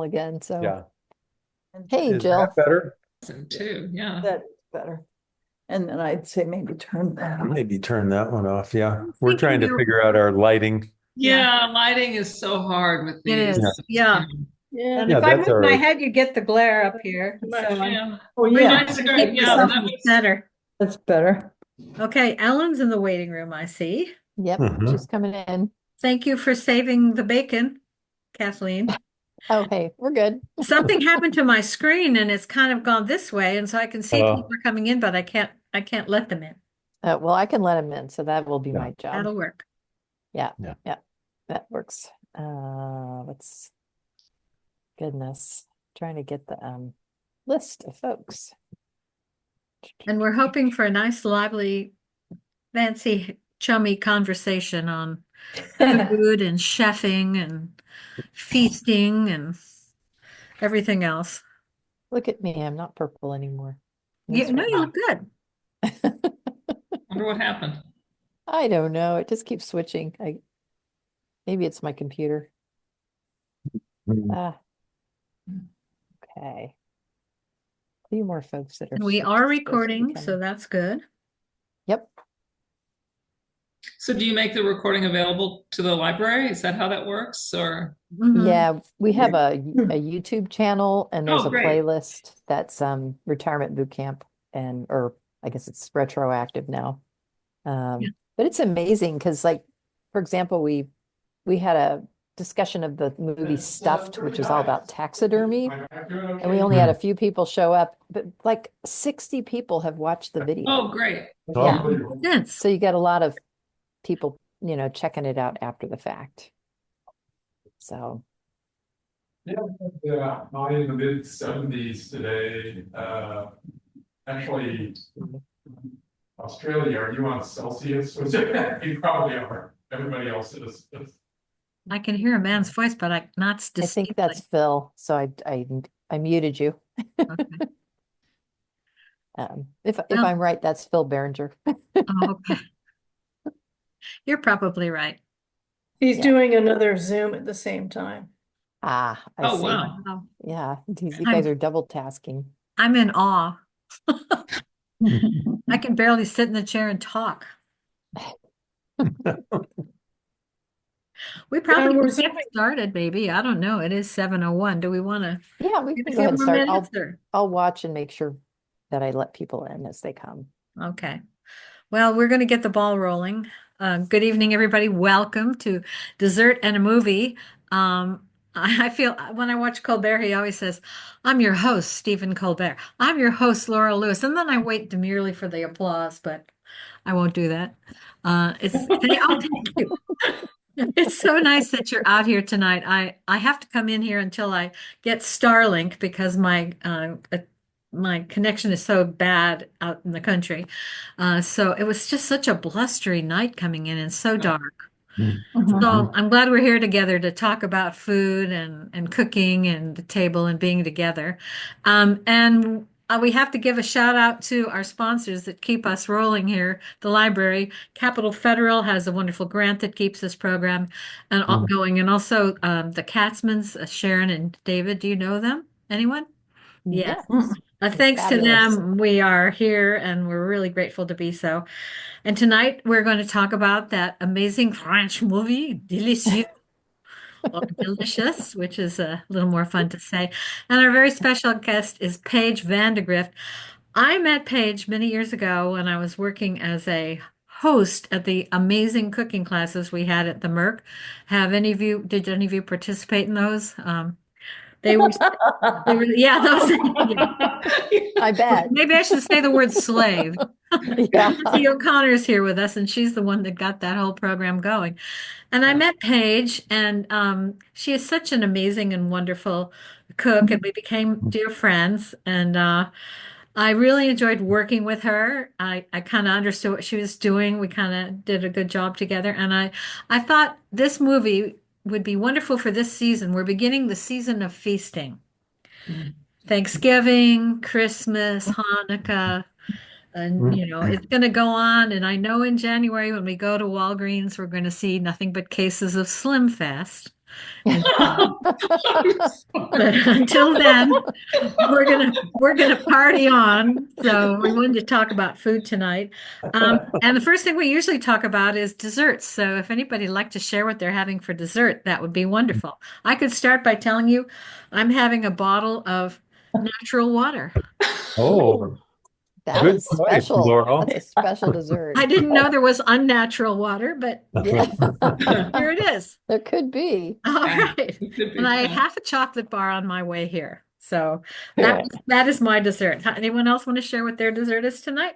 again. So, Yeah. hey, Is that Jill. better? Too, yeah. That's better. And then I'd say maybe turn that. Maybe turn that one off. I Yeah. was We're thinking trying to there, figure out our lighting. Yeah. yeah, lighting is so hard with It these. Yeah. is, yeah. Yeah. And Yeah, if I that's move all my right. head, you get the glare up here. So Much. I'm Yeah. Oh, Be yeah, nice to go. keep Yeah, myself that makes better. that's better. Okay, Ellen's in the waiting room, I see. Yep, Mhm. she's coming in. Thank you for saving the bacon, Kathleen. Oh, hey, we're good. Something happened to my screen and it's kind of gone this way, and so I can see people Uh, are coming in, but I can't let them in. Well, I can let him in, so that will be yeah. my job. That'll work. Yeah, Yeah. yeah, that works. Let's goodness, trying to get the list of folks. And we're hoping for a nice, lively, fancy, chummy conversation on food and chefing and feasting and everything else. Look at me, I'm not purple anymore. Yeah, That's no, right. you look good. wonder what happened. I don't know. It just keeps switching. Maybe it's my computer. Mm. Ah, okay. A few more folks that are And we supposed are to be recording, so coming. that's good. Yep. So do you make the recording available to the library? Is that how that works? Or Mhm. Yeah, we have a Hmm. YouTube channel and there's oh, a great. playlist that's retirement boot camp and or I guess it's retroactive now. Yeah. But it's amazing because like for example, we had a discussion of the movie Stuffed, which was all about taxidermy, and we only had a Mm. few people show up, but like 60 people have watched the video. Oh, great. Yeah. Oh, Sense. So you get a lot of people, checking it out after the fact. So Yeah, not in the mid seventies today. Actually, Australia, are you on Celsius? You probably are. Everybody else is. I can hear a man's voice, but not I think distinctly. that's Phil. So I muted you. Okay. If Well, I'm right, that's Phil Berenger. oh, okay. You're probably right. He's Yeah. doing another Zoom at the same time. Ah, I Oh, see. wow. Wow. Yeah, you guys I'm are double tasking. I'm in awe. I can barely sit in the chair and talk. We Yeah, probably we're can get zooming. started, maybe. I don't know. It is 7:01. Do we want to Yeah, we give a can go few ahead and more start. minutes or? I'll watch and make sure that I let people in as they come. Okay. Well, we're going to get the ball rolling. Good evening, everybody. Welcome to Dessert and a Movie. I feel when I watch Colbert, he always says, I'm your host, Stephen Colbert. I'm your host, Laura Lewis. And then I wait demurely for the applause, but I won't do that. Oh, thank you. It's so nice that you're out here tonight. I have to come in here until I get Starlink because my connection is so bad out in the country. So it was just such a blustery night coming in and so dark. Mm. So I'm glad we're here together to talk about food and cooking and the table and being together. And we have to give a shout out to our sponsors that keep us rolling here. The library, Capital Federal has a wonderful grant that keeps this program and Mm. going. And also the Katzmans, Sharon and David. Do you know them? Anyone? Yes. Yes, they're Thanks to fabulous. them, we are here and we're really grateful to be so. And tonight we're going to talk about that amazing French movie, Delicieux or Delicious, which is a little more fun to say. And our very special guest is Paige Vandegrift. I met Paige many years ago when I was working as a host at the amazing cooking classes we had at the Merc. Did any of you participate in those? They were yeah, those, yeah. I bet. Maybe I should say the word slave. Yeah. Nancy O'Connor is here with us, and she's the one that got that whole program going. And I met Paige, and she is such an amazing and wonderful cook, and we became dear friends. And I really enjoyed working with her. I kind of understood what she was doing. We kind of did a good job together, and I thought this movie would be wonderful for this season. We're beginning the season of feasting. Thanksgiving, Christmas, Hanukkah, and Mm. it's going to go on. And I know in January when we go to Walgreens, we're going to see nothing but cases of Slim Fast. And but until then, we're gonna party on. So we wanted to talk about food tonight. And the first thing we usually talk about is desserts. So if anybody'd like to share what they're having for dessert, that would be wonderful. I could start by telling you I'm having a bottle of natural water. Oh, That good is choice, special. Laurel. That's a special dessert. I didn't know there was unnatural water, but Yeah, here it is. there could be. All Yeah, right. it could be And I had fun. half a chocolate bar on my way here. So Yeah. that is my dessert. Anyone else want to share what their dessert is tonight?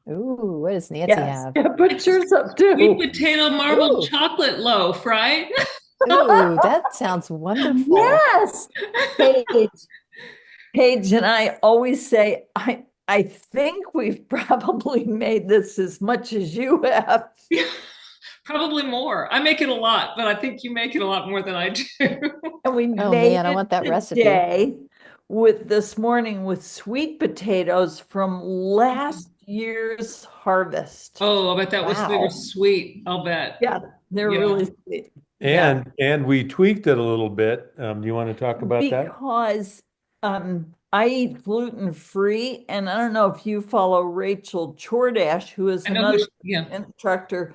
Ooh, what does Nancy Yes, have? yeah, put yours up Sweet too. potato marbled Ooh. chocolate loaf, right? Ooh, that sounds wonderful. Yes, Paige. Paige and I always say, I think we've probably made this as much as you have. Probably more. I make it a lot, but I think you make it a lot more than I do. And we Oh made man, I it want that recipe. today with this morning with sweet potatoes from last year's harvest. Oh, I bet they Wow. were sweet. I'll bet. Yeah, they're Yeah. really sweet. Yeah. And we tweaked it a little bit. You want to talk about that? Because I eat gluten free, and I don't know if you follow Rachel Chordash, who is I know another yeah. instructor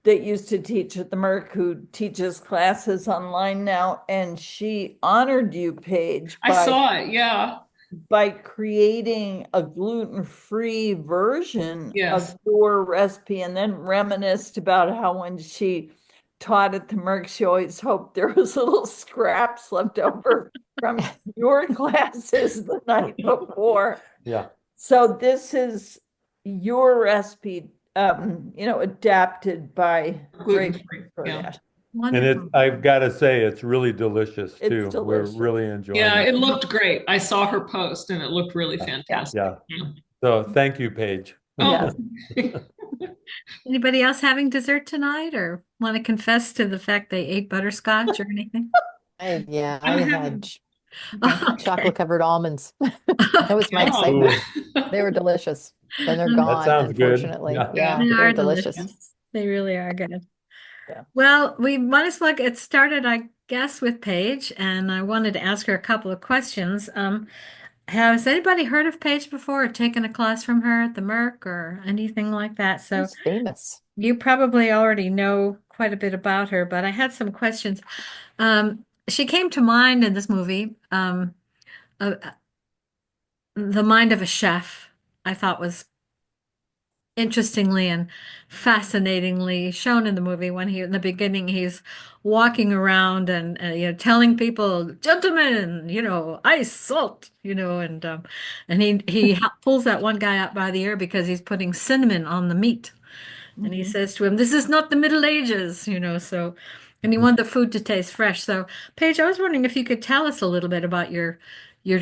that used to teach at the Merck, who teaches classes online now, and she honored you, Paige, I saw it. Yeah. by creating a gluten-free version Yes. of your recipe, and then reminisced about how when she taught at the Merck, she always hoped there was little scraps left over from your classes the night before. Yeah. So this is your recipe, adapted by Rachel Gluten-free. Yeah. Chordash. And Wonderful. I've got to say, it's really delicious It's too. We're delicious. really enjoying Yeah, it. it looked great. I saw her post and it looked really fantastic. Yeah. Yeah. So thank you, Paige. Oh, Anybody else having dessert tonight or want to confess to the fact they ate butterscotch or anything? I I'm had having- Okay. chocolate covered almonds. That was my Oh. excitement. They were delicious. And they're That gone, sounds good. unfortunately. Yeah. Yeah, They they're are delicious. delicious. They really are good. Yeah. Well, we might as well get started, I guess, with Paige, and I wanted to ask her a couple of questions. Has anybody heard of Paige before or taken a class from her at the Merck or anything like that? So She's famous. you probably already know quite a bit about her, but I had some questions. She came to mind in this movie. Uh, the mind of a chef, I thought was interestingly and fascinatingly shown in the movie when in the beginning he's walking around and telling people, gentlemen, ice, salt, and he pulls that one guy out by the ear because he's putting cinnamon on the meat. And he says to him, "This is not the Middle Ages," and he wanted the food to taste fresh. So, Paige, I was wondering if you could tell us a little bit about your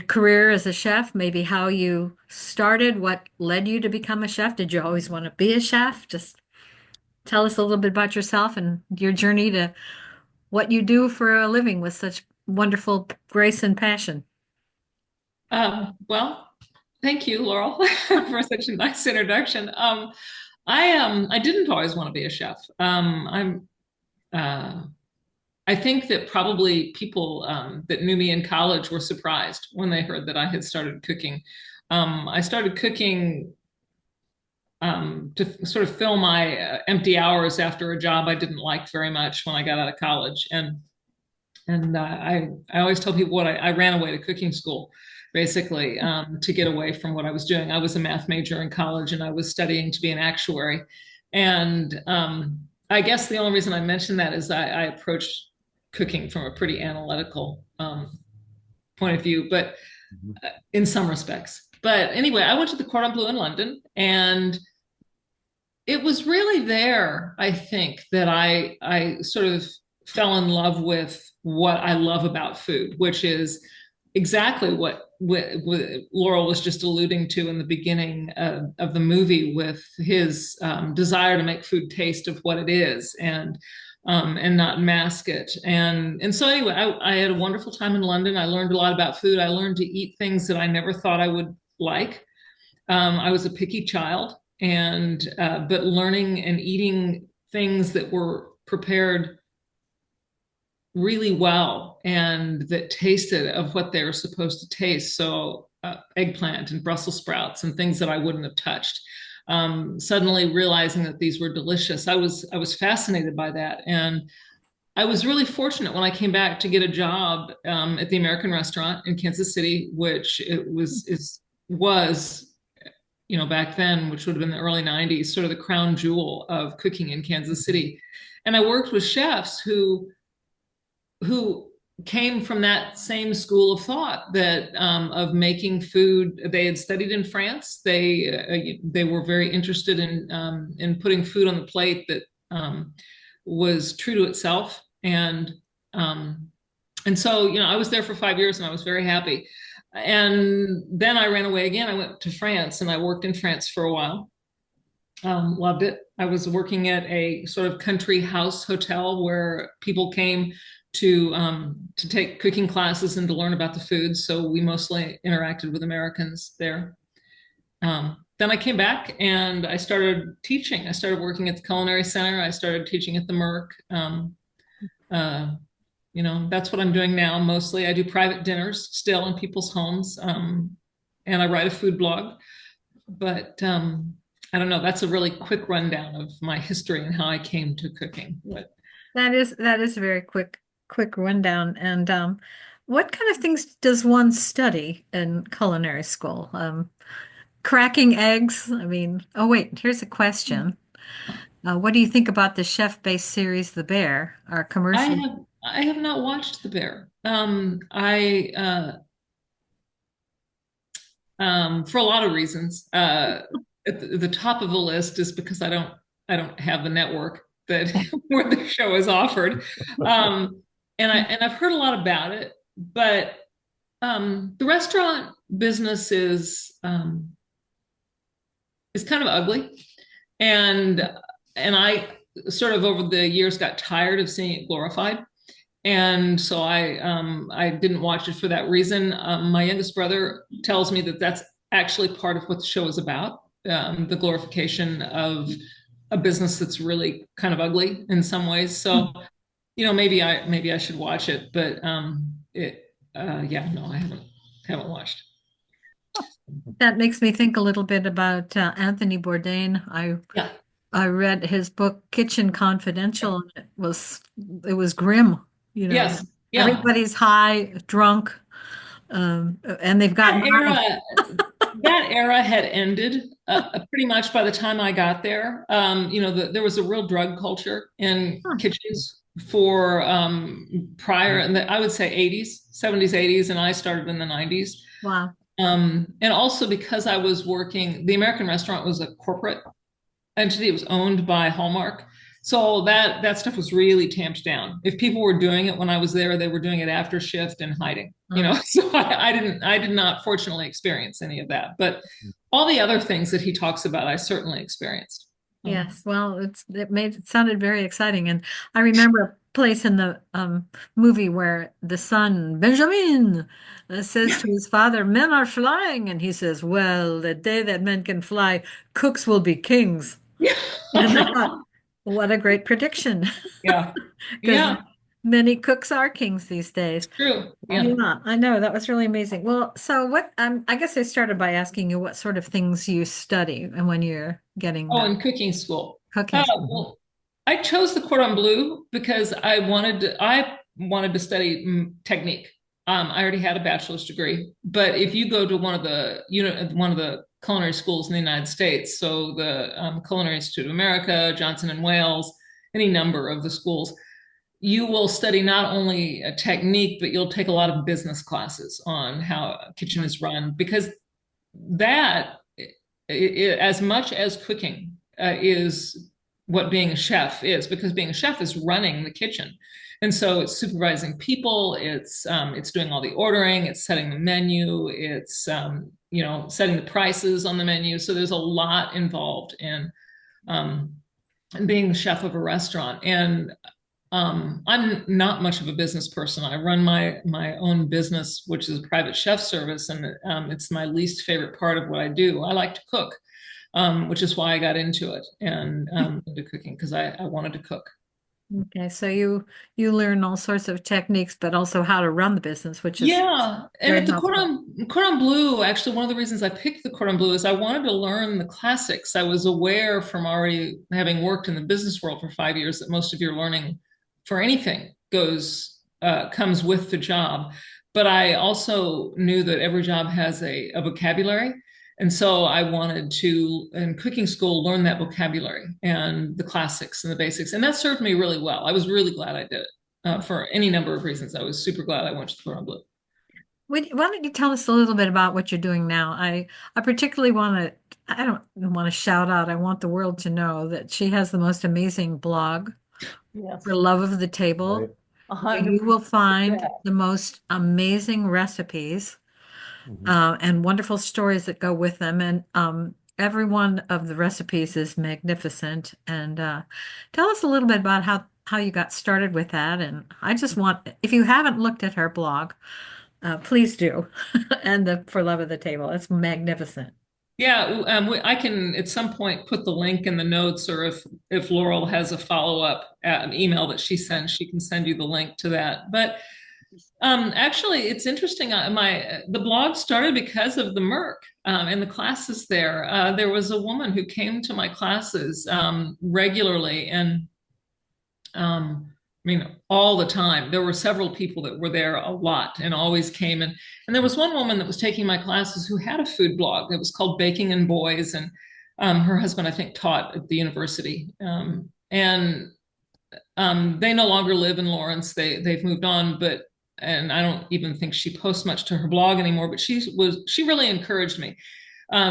career as a chef, maybe how you started, what led you to become a chef. Did you always want to be a chef? Just tell us a little bit about yourself and your journey to what you do for a living with such wonderful grace and passion. Well, thank you, Laurel, for such a nice introduction. I didn't always want to be a chef. I think that probably people that knew me in college were surprised when they heard that I had started cooking. I started cooking to sort of fill my empty hours after a job I didn't like very much when I got out of college. And I always tell people I ran away to cooking school, basically, to get away from what I was doing. I was a math major in college and I was studying to be an actuary. And I guess the only reason I mention that is I approached cooking from a pretty analytical point of view, but in some respects. But anyway, I went to the Cordon Bleu in London, and it was really there, I think, that I sort of fell in love with what I love about food, which is exactly what Laurel was just alluding to in the beginning of the movie, with his desire to make food taste of what it is and not mask it. And so anyway, I had a wonderful time in London. I learned a lot about food. I learned to eat things that I never thought I would like. I was a picky child, but learning and eating things that were prepared really well and that tasted of what they were supposed to taste. So eggplant and Brussels sprouts and things that I wouldn't have touched. Suddenly realizing that these were delicious, I was fascinated by that, and I was really fortunate when I came back to get a job at the American Restaurant in Kansas City, which was back then, which would have been the early 90s, sort of the crown jewel of cooking in Kansas City. And I worked with chefs who came from that same school of thought that of making food. They had studied in France. They were very interested in putting food on the plate that was true to itself. And so I was there for 5 years and I was very happy. And then I ran away again. I went to France and I worked in France for a while. Loved it. I was working at a sort of country house hotel where people came to take cooking classes and to learn about the food. So we mostly interacted with Americans there. Then I came back and I started teaching. I started working at the Culinary Center. I started teaching at the Merck. That's what I'm doing now. Mostly I do private dinners still in people's homes. And I write a food blog, but I don't know. That's a really quick rundown of my history and how I came to cooking. But That is a very quick rundown. And what kind of things does one study in culinary school? Cracking eggs? I mean, oh wait, here's a question. What do you think about the chef-based series The Bear, our commercial? I have not watched The Bear. For a lot of reasons. At the top of the list is because I don't have the network that where the show is offered. And I've heard a lot about it, but the restaurant business is kind of ugly. And I sort of over the years got tired of seeing it glorified. And so I didn't watch it for that reason. My youngest brother tells me that that's actually part of what the show is about, the glorification of a business that's really kind of ugly in some ways. So, maybe I should watch it, but no, I haven't watched. That makes me think a little bit about Anthony Bourdain. I read his book Kitchen Confidential, and it was grim. Yes, yeah. Everybody's high, drunk, and they've got that era had ended pretty much by the time I got there. There was a real drug culture in kitchens for prior, and I would say 80s, 70s, 80s, and I started in the 90s. Wow. And also because I was working, the American Restaurant was a corporate entity. It was owned by Hallmark. So that stuff was really tamped down. If people were doing it when I was there, they were doing it after shift and hiding, so I did not fortunately experience any of that, but all the other things that he talks about, I certainly experienced. Yes. Well, it sounded very exciting. And I remember a place in the movie where the son, Benjamin, says to his father, "Men are flying." And he says, "Well, the day that men can fly, cooks will be kings." And I thought, what a great prediction. Yeah. Because many cooks are kings these days. It's true. Yeah, I know. That was really amazing. Well, so what, I guess I started by asking you what sort of things you study and when you're getting in cooking school. Cooking school. Well, I chose the Cordon Bleu because I wanted to study technique. I already had a bachelor's degree, but if you go to one of the culinary schools in the United States, so the Culinary Institute of America, Johnson and Wales, any number of the schools, you will study not only a technique, but you'll take a lot of business classes on how a kitchen is run, because that, as much as cooking is what being a chef is, because being a chef is running the kitchen. And so it's supervising people, it's doing all the ordering, it's setting the menu, it's setting the prices on the menu. So there's a lot involved in being the chef of a restaurant. And I'm not much of a business person. I run my own business, which is a private chef service, and it's my least favorite part of what I do. I like to cook, which is why I got into it and into cooking, because I wanted to cook. Okay, so you learn all sorts of techniques, but also how to run the business, which is Yeah, and very at the helpful. Cordon Bleu, actually, one of the reasons I picked the Cordon Bleu is I wanted to learn the classics. I was aware from already having worked in the business world for 5 years that most of your learning for anything comes with the job. But I also knew that every job has a vocabulary. And so I wanted to, in cooking school, learn that vocabulary and the classics and the basics. And that served me really well. I was really glad I did it for any number of reasons. I was super glad I went to the Cordon Bleu. Why don't you tell us a little bit about what you're doing now? I particularly I don't want to shout out, I want the world to know that she has the most amazing blog, Yes, For Love of the Table, Right. where 100%. you will find the most amazing recipes Mhm. and wonderful stories that go with them. And every one of the recipes is magnificent. And tell us a little bit about how you got started with that. And I just want, if you haven't looked at her blog, please do. And the For Love of the Table. It's magnificent. Yeah, I can at some point put the link in the notes, or if Laurel has a follow-up email that she sends, she can send you the link to that. But actually, it's interesting. The blog started because of the Merck and the classes there. There was a woman who came to my classes regularly, and I mean, all the time. There were several people that were there a lot and always came. And there was one woman that was taking my classes who had a food blog. It was called Baking and Boys. And her husband, I think, taught at the university. And they no longer live in Lawrence. They've moved on, and I don't even think she posts much to her blog anymore, but she really encouraged me.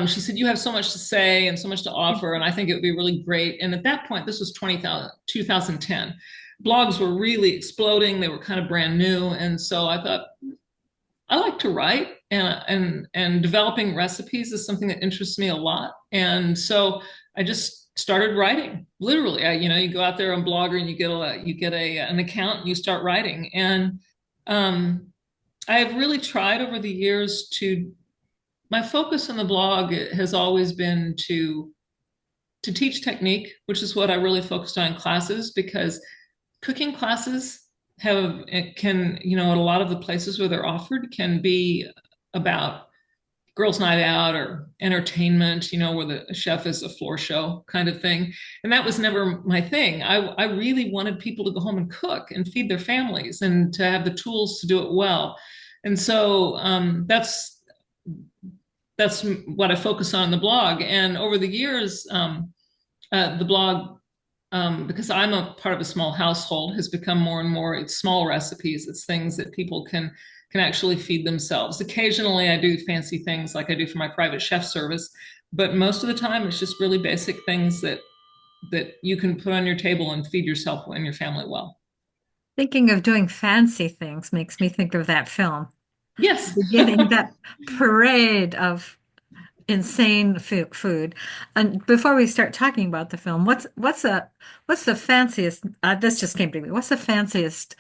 She said, you have so much to say and so much to offer, and I think it would be really great. And at that point, this was 2010. Blogs were really exploding. They were kind of brand new. And so I thought, I like to write, and developing recipes is something that interests me a lot. And so I just started writing. Literally, you go out there on Blogger and you get an account and you start writing. And I've really tried over the years my focus on the blog has always been to teach technique, which is what I really focused on in classes, because cooking classes at a lot of the places where they're offered can be about girls' night out or entertainment, where the chef is a floor show kind of thing. And that was never my thing. I really wanted people to go home and cook and feed their families and to have the tools to do it well. And so that's what I focus on in the blog. And over the years, the blog, because I'm a part of a small household, has become more and more, it's small recipes. It's things that people can actually feed themselves. Occasionally I do fancy things like I do for my private chef service, but most of the time it's just really basic things that you can put on your table and feed yourself and your family well. Thinking of doing fancy things makes me think of that film. Yes. Beginning that parade of insane food. And before we start talking about the film, what's the fanciest? This just came to me. What's the fanciest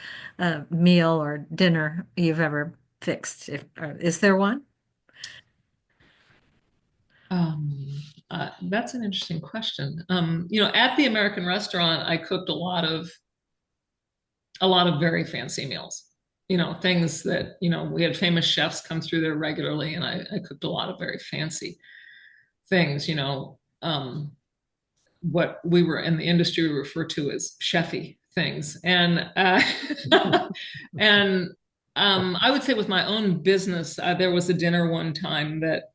meal or dinner you've ever fixed? Is there one? That's an interesting question. At the American restaurant, I cooked a lot of very fancy meals. Things that, we had famous chefs come through there regularly, and I cooked a lot of very fancy things, what we were in the industry refer to as chefy things. And and I would say with my own business, there was a dinner one time that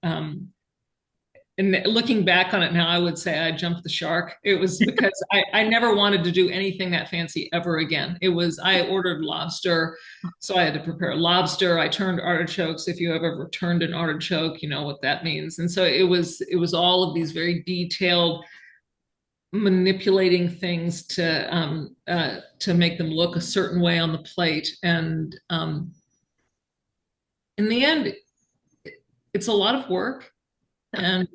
and looking back on it now, I would say I jumped the shark. It was because I never wanted to do anything that fancy ever again. I ordered lobster, so I had to prepare lobster. I turned artichokes. If you have ever turned an artichoke, you know what that means. And so it was all of these very detailed manipulating things to make them look a certain way on the plate. And in the end, it's a lot of work. And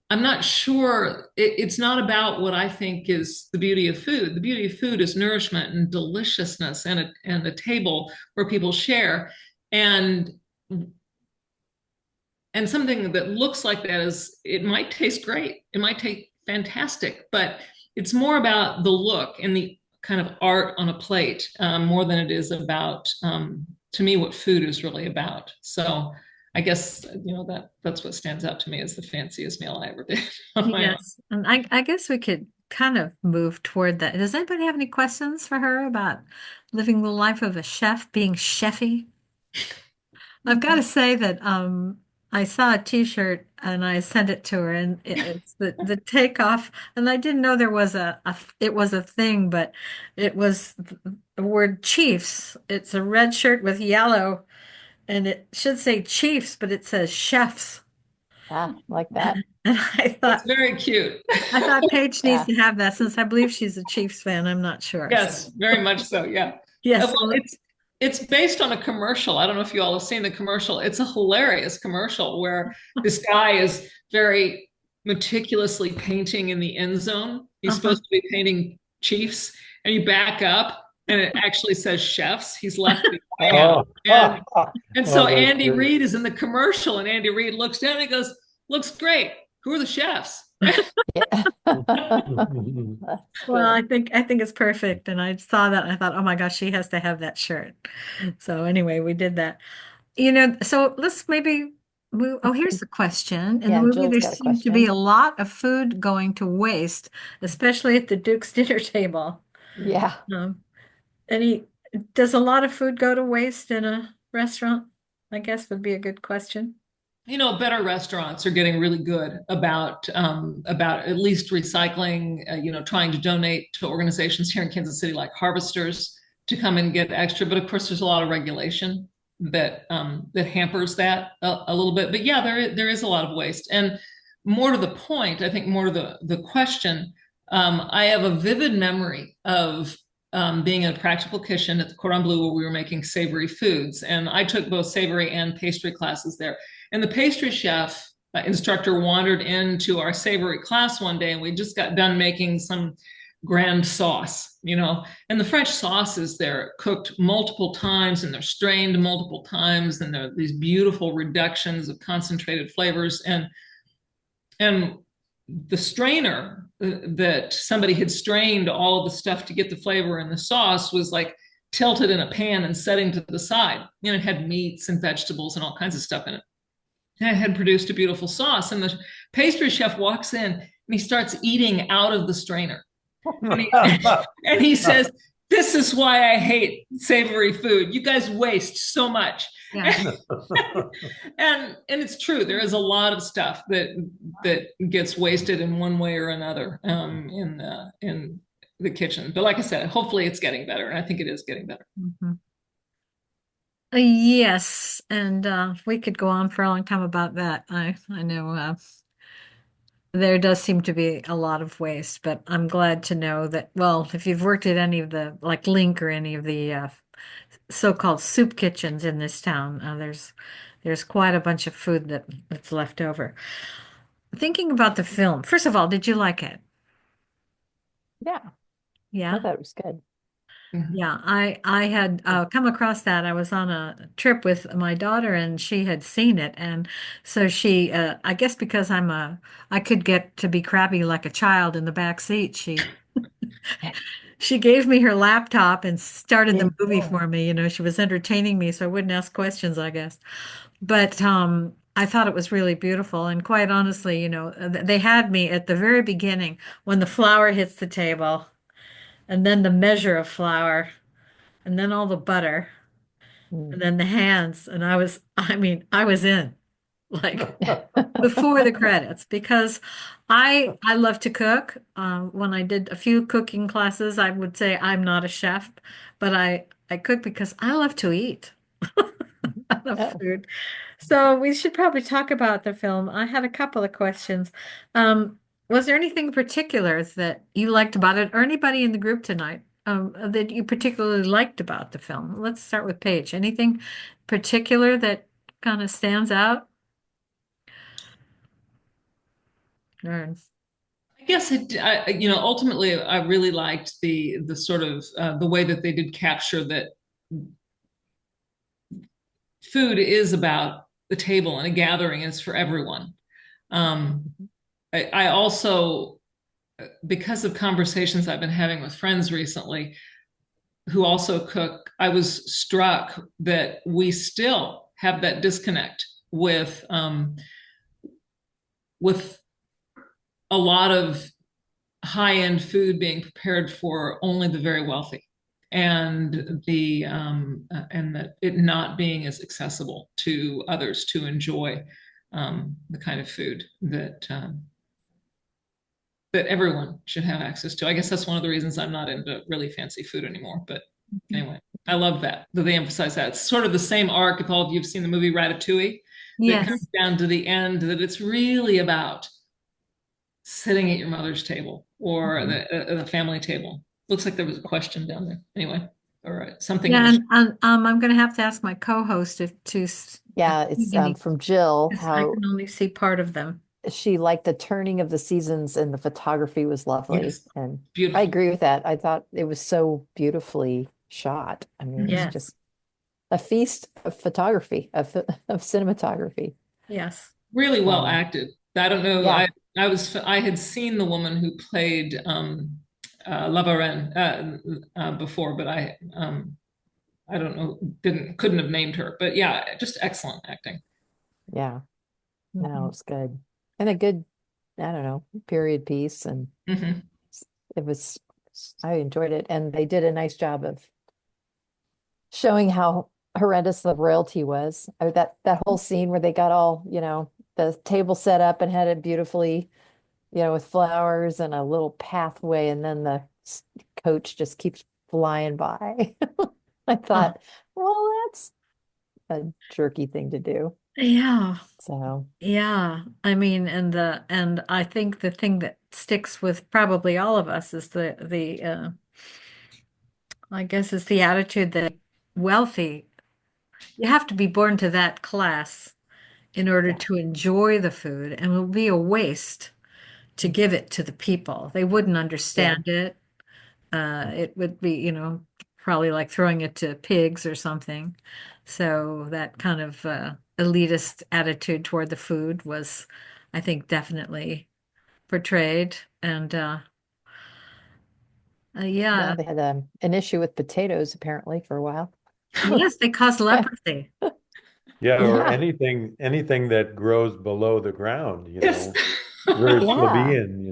I'm not sure. It's not about what I think is the beauty of food. The beauty of food is nourishment and deliciousness, and a table where people share. And something that looks like that it might taste great. It might taste fantastic, but it's more about the look and the kind of art on a plate, more than it is about, to me, what food is really about. So I guess, that's what stands out to me as the fanciest meal I ever did on my own. Yes, and I guess we could kind of move toward that. Does anybody have any questions for her about living the life of a chef, being chefy? I've got to say that I saw a t-shirt and I sent it to her, and it's the takeoff, and I didn't know there was it was a thing, but it was the word Chiefs. It's a red shirt with yellow, and it should say Chiefs, but it says chefs. Like that. And It's very cute. I thought Paige needs Yeah. to have that since I believe she's a Chiefs fan. I'm not sure. Yes, very much so. Yeah. Yes. Well, it's based on a commercial. I don't know if you all have seen the commercial. It's a hilarious commercial where this guy is very meticulously painting in the end zone. He's supposed to be painting Chiefs, and you back up, and it actually says chefs. He's left the guy out. And so Oh, that's Andy great. Reid is in the commercial, and Andy Reid looks down and he goes, "Looks great. Who are the chefs?" Yeah. Well, I think it's perfect. And I saw that and I thought, oh my gosh, she has to have that shirt. So anyway, we did that. So let's maybe move. Oh, here's the question. In the Yeah, movie, Jill's there got a seemed to be question. a lot of food going to waste, especially at the Duke's dinner table. Yeah. Um, any does a lot of food go to waste in a restaurant? I guess would be a good question. Better restaurants are getting really good about at least recycling, trying to donate to organizations here in Kansas City like Harvesters to come and get extra. But of course, there's a lot of regulation that hampers that a little bit. But yeah, there is a lot of waste. And more to the point, I think more to the question, I have a vivid memory of being in a practical kitchen at the Cordon Bleu where we were making savory foods. And I took both savory and pastry classes there. And the pastry chef instructor wandered into our savory class one day, and we just got done making some grand sauce, and the French sauces they're cooked multiple times and they're strained multiple times, and they're these beautiful reductions of concentrated flavors. And the strainer that somebody had strained all of the stuff to get the flavor in the sauce was like tilted in a pan and setting to the side. It had meats and vegetables and all kinds of stuff in it. And it had produced a beautiful sauce. And the pastry chef walks in and he starts eating out of the strainer. And he says, "This is why I hate savory food. You guys waste so much." Yeah. And it's true. There is a lot of stuff that gets wasted in one way or another in the kitchen. But like I said, hopefully it's getting better, and I think it is getting better. Mhm. Yes, and we could go on for a long time about that. I know there does seem to be a lot of waste, but I'm glad to know that, well, if you've worked at any of the, like Link or any of the so-called soup kitchens in this town, there's quite a bunch of food that's left over. Thinking about the film, first of all, did you like it? Yeah. I Yeah. thought it was good. Yeah, I had come across that. I was on a trip with my daughter, and she had seen it, and so she, I guess because I could get to be crabby like a child in the back seat. She gave me her laptop and started the movie for me. She was entertaining me, so I wouldn't ask questions, I guess. But I thought it was really beautiful, and quite honestly, they had me at the very beginning when the flour hits the table, and then the measure of flour, and then all the butter, and then the hands. And I was in like before the credits because I love to cook. When I did a few cooking classes, I would say I'm not a chef, but I cook because I love to eat. I love Oh. food. So we should probably talk about the film. I had a couple of questions. Was there anything particular that you liked about it, or anybody in the group tonight, that you particularly liked about the film? Let's start with Paige. Anything particular that kind of stands out? Or- I guess ultimately, I really liked the sort of the way that they did capture that food is about the table and a gathering, and it's for everyone. I also because of conversations I've been having with friends recently who also cook, I was struck that we still have that disconnect with a lot of high-end food being prepared for only the very wealthy, and that it not being as accessible to others to enjoy the kind of food that everyone should have access to. I guess that's one of the reasons I'm not into really fancy food anymore. But anyway, I love that they emphasize that. It's sort of the same arc. If all of you have seen the movie Ratatouille, that Yes. comes down to the end, that it's really about sitting at your mother's table or the family table. Looks like there was a question down there. Anyway, all right, something Yeah, else. and I'm going to have to ask my co-host if Yeah, it's any, from Jill, because I how can only see part of them. she liked the turning of the seasons and the photography was lovely. Yes, And I beautiful. agree with that. I thought it was so beautifully shot. I mean, it's Yes. just a feast of photography, of cinematography. Yes. Really well Um, acted. I don't know. Yeah. I had seen the woman who played La Varenne before, but I don't know, couldn't have named her. But yeah, just excellent acting. Yeah, no, Mhm. it's good. And a good, I don't know, period piece. And Mhm. it was, I enjoyed it. And they did a nice job of showing how horrendous the royalty was. That whole scene where they got all, the table set up and had it beautifully, with flowers and a little pathway, and then the coach just keeps flying by. I Oh, thought, well, that's a jerky thing to do. yeah. So, Yeah. I mean, and I think the thing that sticks with probably all of us is the I guess it's the attitude that wealthy, you have to be born to that class in order yeah, to enjoy the food, and it will be a waste to give it to the people. They wouldn't yeah, understand it. It would be, probably like throwing it to pigs or something. So that kind of elitist attitude toward the food was, I think, definitely portrayed. And yeah. yeah, They had an issue with potatoes apparently for a while. yes, they cause leprosy. Yeah, or Yeah, anything that grows below the ground, Yes. very yeah, plebeian,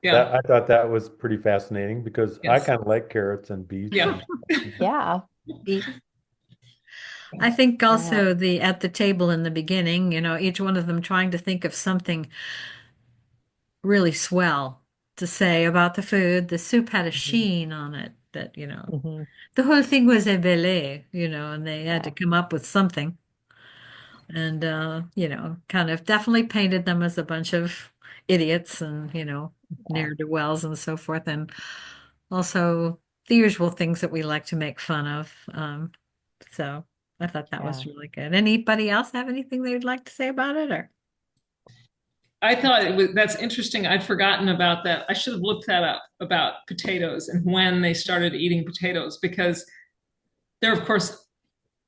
Yeah. That I thought that was pretty fascinating because I Yes. kind of like carrots and beets Yeah. and yeah, Beets. I think yeah. also the at the table in the beginning, each one of them trying to think of something really swell to say about the food. The soup had a Mhm, sheen on it that, mhm, the whole thing was ébélé, and they had to yeah, come up with something. And, kind of definitely painted them as a bunch of idiots and, yeah, ne'er-do-wells and so forth. And also the usual things that we like to make fun of. So I thought that was yeah. really good. Anybody else have anything they would like to say about it or? I thought that's interesting. I'd forgotten about that. I should have looked that up about potatoes and when they started eating potatoes, because there, of course,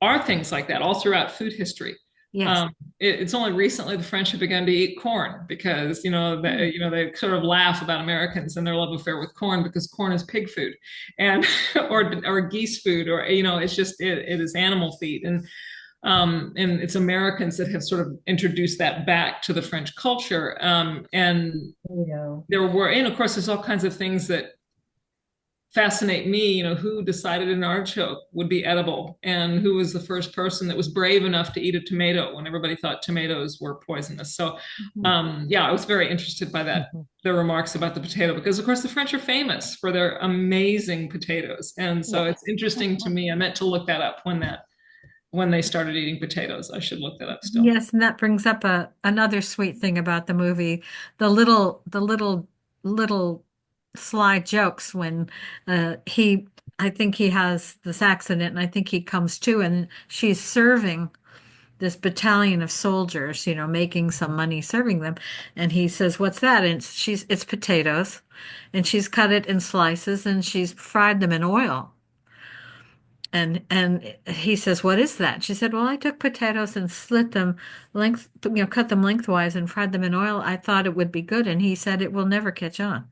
are things like that all throughout food history. Yes. Um, it's only recently the French have begun to eat corn because Hmm. they sort of laugh about Americans and their love affair with corn because corn is pig food, and or geese food, or it's just it is animal feed, and it's Americans that have sort of introduced that back to the French culture. And there were, and of course, there's all kinds of things that fascinate me, who decided an artichoke would be edible and who was the first person that was brave enough to eat a tomato when everybody thought tomatoes were poisonous. So, Mhm. yeah, I was very interested by that, Mhm. the remarks about the potato, because of course the French are famous for their amazing potatoes. And so Yeah. it's interesting to me. I meant to look that up when they started eating potatoes. I should look that up still. Yes, and that brings up another sweet thing about the movie, the little sly jokes when I think he has this accident, and I think he comes to, and she's serving this battalion of soldiers, making some money serving them, and he says, "What's that?" And it's potatoes, and she's cut it in slices, and she's fried them in oil. And he says, "What is that?" She said, "Well, I took potatoes and slit them cut them lengthwise and fried them in oil. I thought it would be good." And he said, "It will never catch on."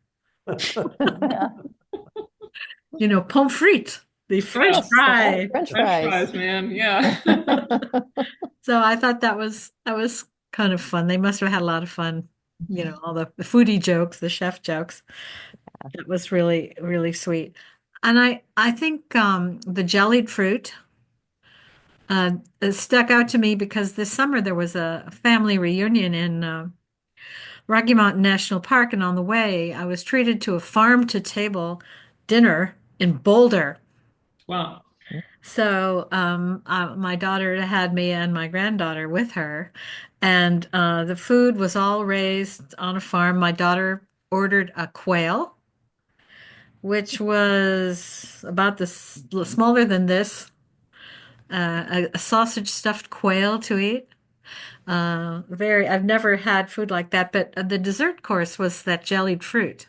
Yeah. You know, pommes frites, the French Yes. fry. French French fries. fries, man. Yeah. So I thought that was kind of fun. They must have had a lot of fun, you know, all the foodie jokes, the chef jokes. That was really, really sweet. And I think the jellied fruit it stuck out to me because this summer there was a family reunion in Rocky Mountain National Park, and on the way I was treated to a farm to table dinner in Boulder. Wow. So my daughter had me and my granddaughter with her, and the food was all raised on a farm. My daughter ordered a quail, which was about this smaller than this, a sausage stuffed quail to eat. I've never had food like that, but the dessert course was that jellied fruit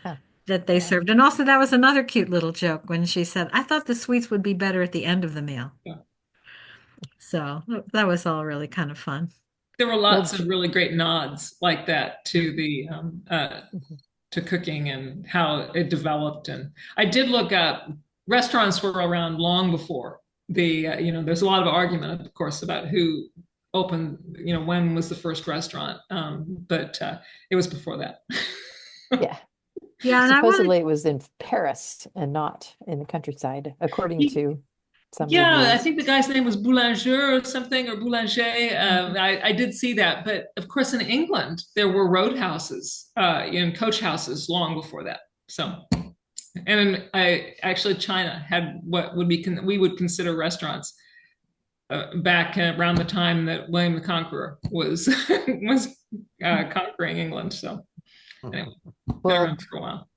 Huh. that they served. And also, that was another cute little joke when she said, I thought the sweets would be better at the end of the meal. Yeah. So that was all really kind of fun. There were Well, lots of really great nods like that to the Mhm. to cooking and how it developed. And I did look up, restaurants were around long before there's a lot of argument, of course, about who opened, when was the first restaurant. But it was before that. Yeah. Yeah, and I wanted, Supposedly it was in Paris and not in the countryside, according to some Yeah, I reviews. think the guy's name was Boulanger or something, or Boulanger. Mhm. I did see that, but of course, in England, there were roadhouses, coach houses long before that. So, and China had what we would consider restaurants back around the time that William the Conqueror was was conquering England. So, anyway, been Well, around for a while.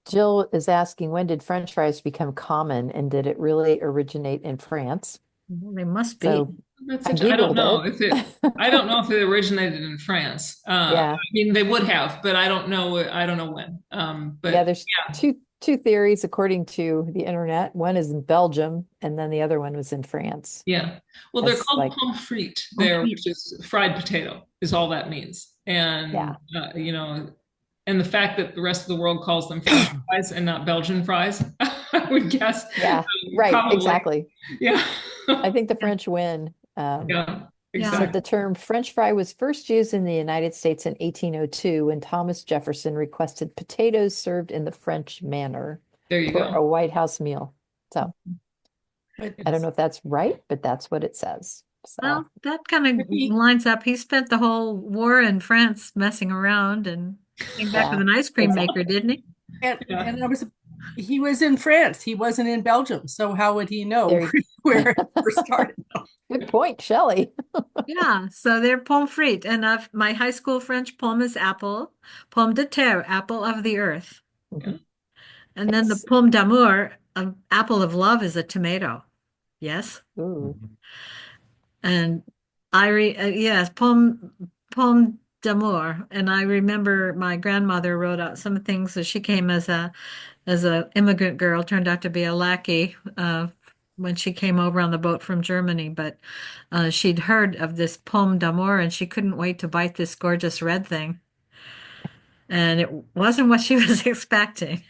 Jill is asking, when did French fries become common and did it really originate in France? well, they must be. So I I don't Googled know if it. I don't know if it originated in France. I Yeah. mean, they would have, but I don't know. I don't know when. Yeah, But there's yeah, two theories according to the internet. One is in Belgium and then the other one was in France. yeah. Well, they're As called like, pommes frites Pommes there, which frites. is fried potato, is all that means. And yeah, and the fact that the rest of the world calls them French fries and not Belgian fries, I would guess, yeah, right, probably, exactly. yeah, I think the French win. yeah, Yeah. So exactly. the term French fry was first used in the United States in 1802 when Thomas Jefferson requested potatoes served in the French manner There you for go. a White House meal. So But I don't know if that's right, but that's what it says. Well, So that kind of he, lines up. He spent the whole war in France messing around and came back with yeah, an ice cream maker, exactly. didn't he? Yeah. he was in France. He wasn't in Belgium. So how would he know There, where it first started? good point, Shelley. Yeah, so they're pommes frites, and my high school French pomme is apple, pomme de terre, apple of the earth, Yeah. Mhm. and then the Yes. pomme d'amour, apple of love, is a tomato. Yes, Ooh. and yes, pomme d'amour, and I remember my grandmother wrote out some things that she came as a immigrant girl, turned out to be a lackey when she came over on the boat from Germany, but she'd heard of this pomme d'amour and she couldn't wait to bite this gorgeous red thing. And it wasn't what she was expecting.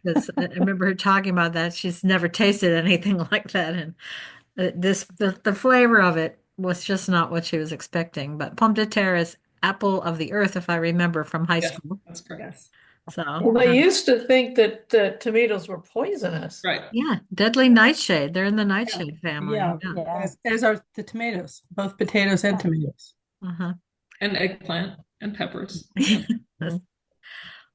Because I remember her talking about that. She's never tasted anything like that. And the flavor of it was just not what she was expecting. But pomme de terre is apple of the earth, if I remember from high Yes, school. that's correct. Yes. So, Well, they used to think that tomatoes were poisonous. Right. yeah, deadly nightshade. They're in the nightshade family. Yeah, Yeah. Yeah. as are the tomatoes, both potatoes and tomatoes. Uh-huh. And eggplant and peppers. Mhm.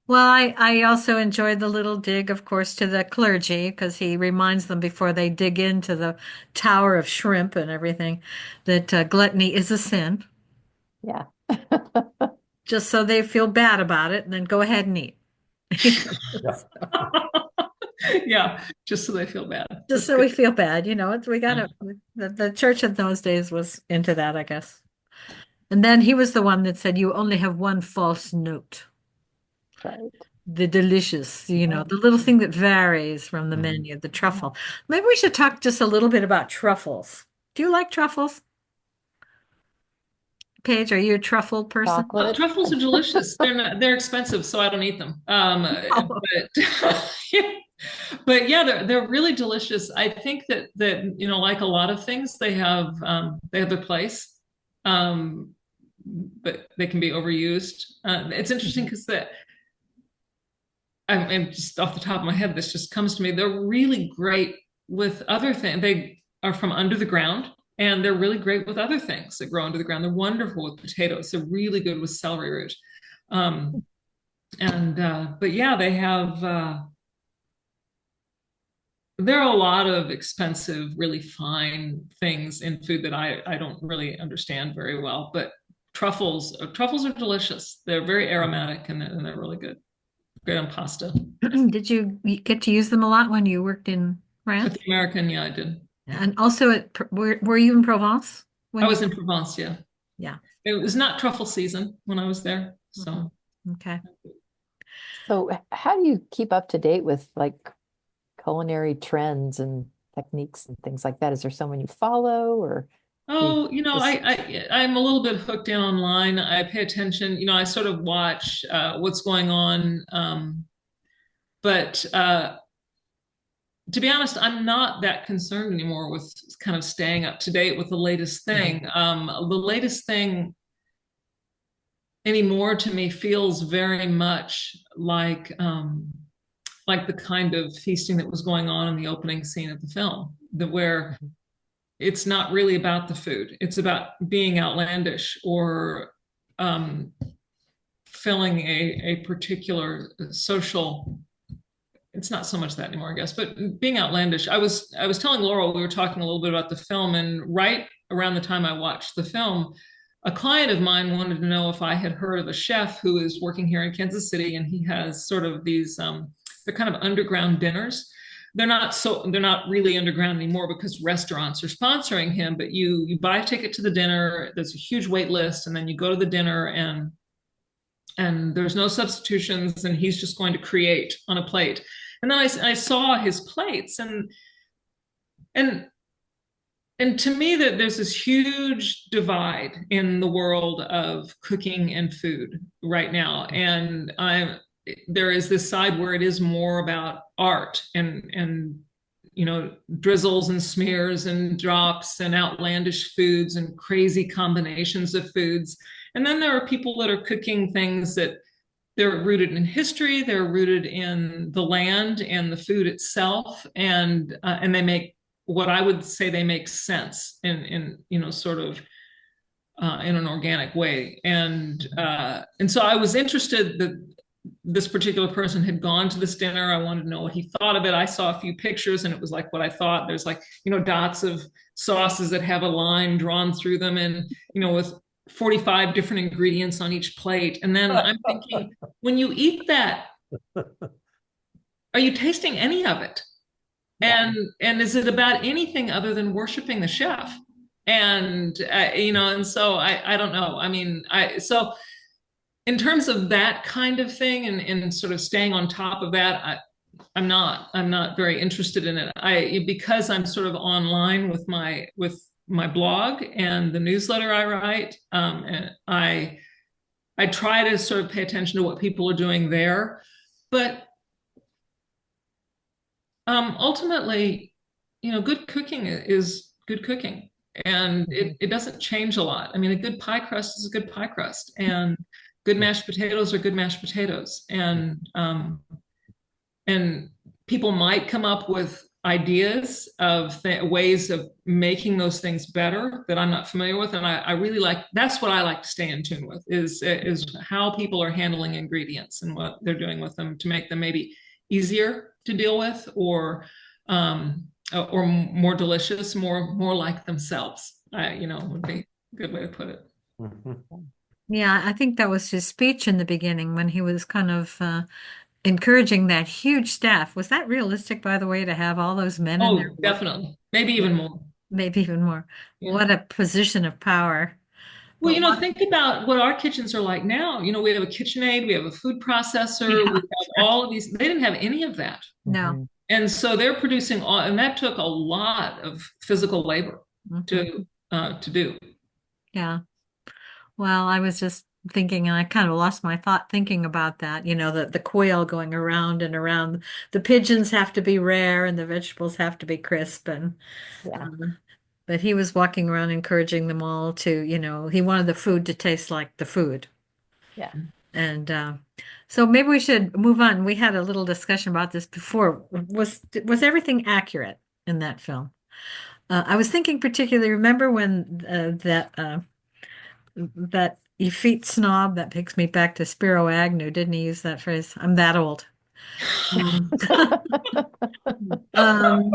Well, I also enjoyed the little dig, of course, to the clergy because he reminds them before they dig into the tower of shrimp and everything that gluttony is a sin, Yeah. just so they feel bad about it and then go ahead and eat. Yeah, just so they feel bad. Just That's so good. we feel bad, we gotta, the church in those days was into that, I guess. And then he was the one that said, you only have one false note. Right. The delicious, the little thing that varies from the Mhm. menu, the truffle. Maybe we should talk just a little bit about truffles. Do you like truffles? Paige, are you a truffle person? Chocolate. Truffles are delicious. They're expensive, so I don't eat them. Oh. But yeah, they're really delicious. I think that like a lot of things, they have their place, um, but they can be overused. It's interesting because I'm just off the top of my head, this just comes to me. They're really great with other things. They are from under the ground, and they're really great with other things that grow under the ground. They're wonderful with potatoes. They're really good with celery root. But yeah, they have. There are a lot of expensive, really fine things in food that I don't really understand very well. But truffles are delicious. They're very aromatic and they're really good. Great on pasta. Did you get to use them a lot when you worked in With France? the American, yeah, I did. And also were you in Provence when I you was in Provence, yeah. Yeah. It was not truffle season when I was there. So Okay. So how do you keep up to date with like culinary trends and techniques and things like that? Is there someone you follow or oh, just I'm a little bit hooked in online. I pay attention, I sort of watch what's going on. But to be honest, I'm not that concerned anymore with kind of staying up to date with the latest thing. The latest thing anymore to me feels very much like the kind of feasting that was going on in the opening scene of the film, where it's not really about the food. It's about being outlandish or filling a particular social. It's not so much that anymore, I guess, but being outlandish. I was telling Laurel, we were talking a little bit about the film, and right around the time I watched the film, a client of mine wanted to know if I had heard of a chef who is working here in Kansas City, and he has sort of these they're kind of underground dinners. They're not really underground anymore because restaurants are sponsoring him, but you buy a ticket to the dinner, there's a huge wait list, and then you go to the dinner and there's no substitutions, and he's just going to create on a plate. And then I saw his plates, and to me that there's this huge divide in the world of cooking and food right now, and there is this side where it is more about art and drizzles and smears and drops and outlandish foods and crazy combinations of foods. And then there are people that are cooking things that they're rooted in history, they're rooted in the land and the food itself, and they make what I would say they make sense in sort of in an organic way. And so I was interested that this particular person had gone to this dinner. I wanted to know what he thought of it. I saw a few pictures and it was like what I thought. There's like, dots of sauces that have a line drawn through them, and, with 45 different ingredients on each plate. And then I'm thinking, when you eat that, are you tasting any of it? And is it about anything other than worshiping the chef? And and so I don't know. I mean, so in terms of that kind of thing and sort of staying on top of that, I'm not very interested in it. Because I'm sort of online with my blog and the newsletter I write, and I try to sort of pay attention to what people are doing there, but ultimately, good cooking is good cooking, and it doesn't change a lot. I mean, a good pie crust is a good pie crust, and good mashed potatoes are good mashed potatoes, and people might come up with ideas of ways of making those things better that I'm not familiar with, and I really that's what I like to stay in tune with is how people are handling ingredients and what they're doing with them to make them maybe easier to deal with, or more delicious, more like themselves. Would be a good way to put it. Yeah, I think that was his speech in the beginning when he was kind of encouraging that huge staff. Was that realistic, by the way, to have all those men in there? Oh, definitely. Maybe even more. Maybe even more. Yeah. What a position of power. Well, But think about what our kitchens are like now. We have a KitchenAid, we have a food processor, we have all of these. They didn't have any of that. No. And so they're producing and that took a lot of physical labor to do. Yeah. Well, I was just thinking, and I kind of lost my thought thinking about that. The quail going around and around. The pigeons have to be rare, and the vegetables have to be crisp. And Yeah. but he was walking around encouraging them all to, he wanted the food to taste like the food. Yeah. And so maybe we should move on. We had a little discussion about this before. Was everything accurate in that film? I was thinking particularly, remember when that effete snob, that takes me back to Spiro Agnew, didn't he use that phrase? I'm that old. Um,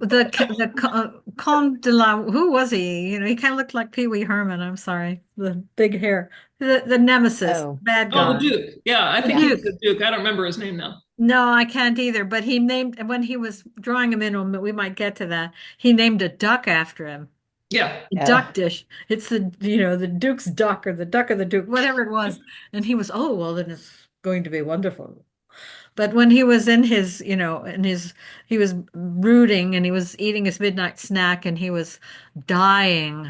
the Comte de la, who was he? He kind of looked like Pee Wee Herman. I'm sorry, the big hair, the nemesis, Oh, bad Oh, guy. the Duke. Yeah, I The think he was Duke. the Duke. I don't remember his name now. No, I can't either. But he named when he was drawing him in, we might get to that. He named a duck after him. Yeah. A yeah. duck dish. It's the Duke's duck or the duck of the Duke, whatever it was. And he was, oh well, then it's going to be wonderful. But when he was in his, he was brooding and he was eating his midnight snack and he was dying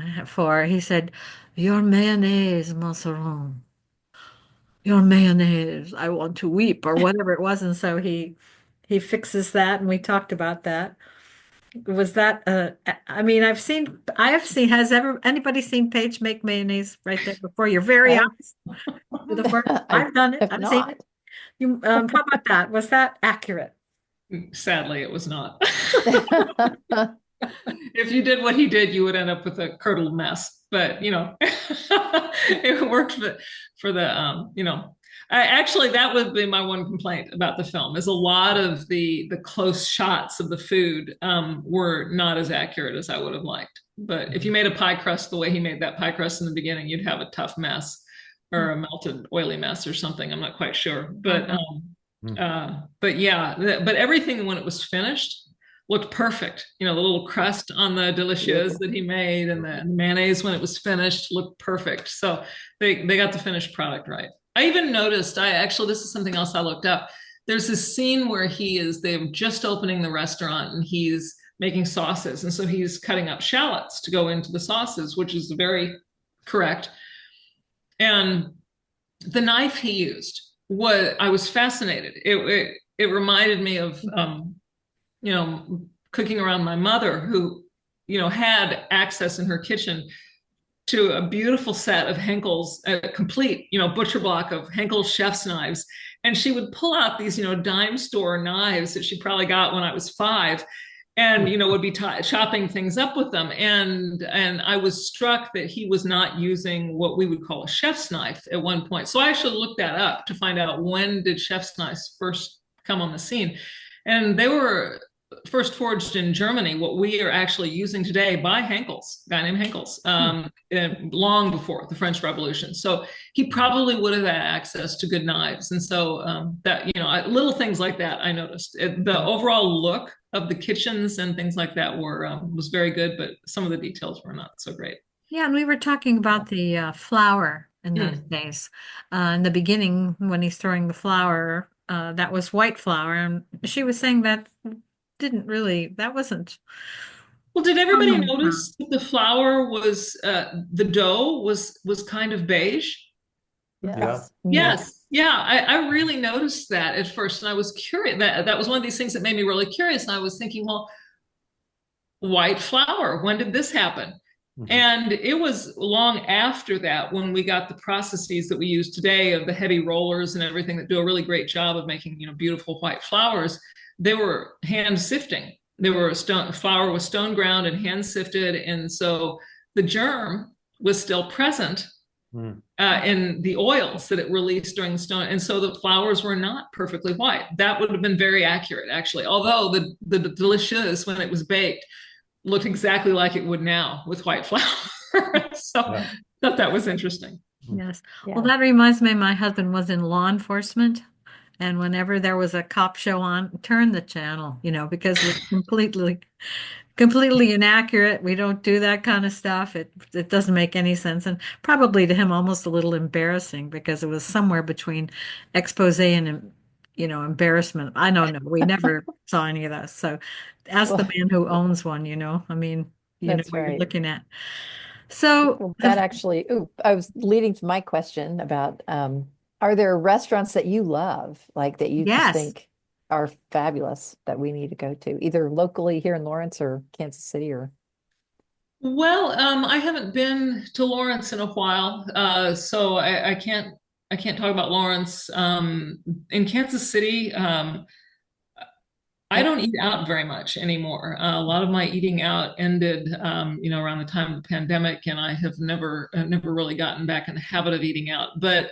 he said, your mayonnaise, Monseron, your mayonnaise, I want to weep, or whatever it was. And so he fixes that, and we talked about that. Was that I mean, I have seen, has anybody seen Paige make mayonnaise right there before your very Oh. eyes? With a fork? I I've done it. have I've seen not. it. How about that? Was that accurate? Sadly, it was not. If you did what he did, you would end up with a curdled mess. But it worked for the actually that would be my one complaint about the film is a lot of the close shots of the food were not as accurate as I would have liked. But if you made a pie crust the way he made that pie crust in the beginning, you'd have a tough mess or a melted oily mess or something. I'm not quite sure. But yeah, but everything when it was finished looked perfect. The little crust on the delicious that he made and the mayonnaise when it was finished looked perfect. So they got the finished product right. I even noticed, this is something else I looked up. There's this scene where they're just opening the restaurant and he's making sauces. And so he's cutting up shallots to go into the sauces, which is very correct. And the knife he used I was fascinated. It reminded me of cooking around my mother who, had access in her kitchen to a beautiful set of Henkel's, a complete, butcher block of Henkel's chef's knives. And she would pull out these, dime store knives that she probably got when I was 5 and, would be chopping things up with them. And I was struck that he was not using what we would call a chef's knife at one point. So I actually looked that up to find out when did chef's knives first come on the scene. And they were first forged in Germany, what we are actually using today by Henkel's, a guy named Henkel's, long before the French Revolution. So he probably would have had access to good knives. And so that, little things like that I noticed. The overall look of the kitchens and things like that was very good, but some of the details were not so great. Yeah, and we were talking about the flour in those days. In the beginning, when he's throwing the flour, that was white flour, and she was saying that that wasn't. Well, did everybody notice that the flour was the dough was kind of beige? Yes. Yes. Yeah. I really noticed that at first. And I was curious. That was one of these things that made me really curious. And I was thinking, well, white flour, when did this happen? And it was long after that when we got the processes that we use today of the heavy rollers and everything that do a really great job of making, beautiful white flours. They were hand sifting. Flour was stone ground and hand sifted. And so the germ was still present in the oils that it released during the stone. And so the flours were not perfectly white. That would have been very accurate, actually. Although the delicious, when it was baked, looked exactly like it would now with white flour. So I thought that was interesting. Yes. Yeah. Well, that reminds me, my husband was in law enforcement. And whenever there was a cop show on, turn the channel, because it's completely inaccurate. We don't do that kind of stuff. It doesn't make any sense. And probably to him almost a little embarrassing because it was somewhere between expose and embarrassment. I don't know. We never saw any of that. So ask the man who owns one, I mean, That's what you're right. looking at. So Well, that actually, ooh, I was leading to my question about, are there restaurants that you love, like that you just yes. think are fabulous that we need to go to, either locally here in Lawrence or Kansas City or? Well, I haven't been to Lawrence in a while, so I can't talk about Lawrence. In Kansas City, I don't eat out very much anymore. A lot of my eating out ended, around the time of the pandemic, and I have never really gotten back in the habit of eating out. But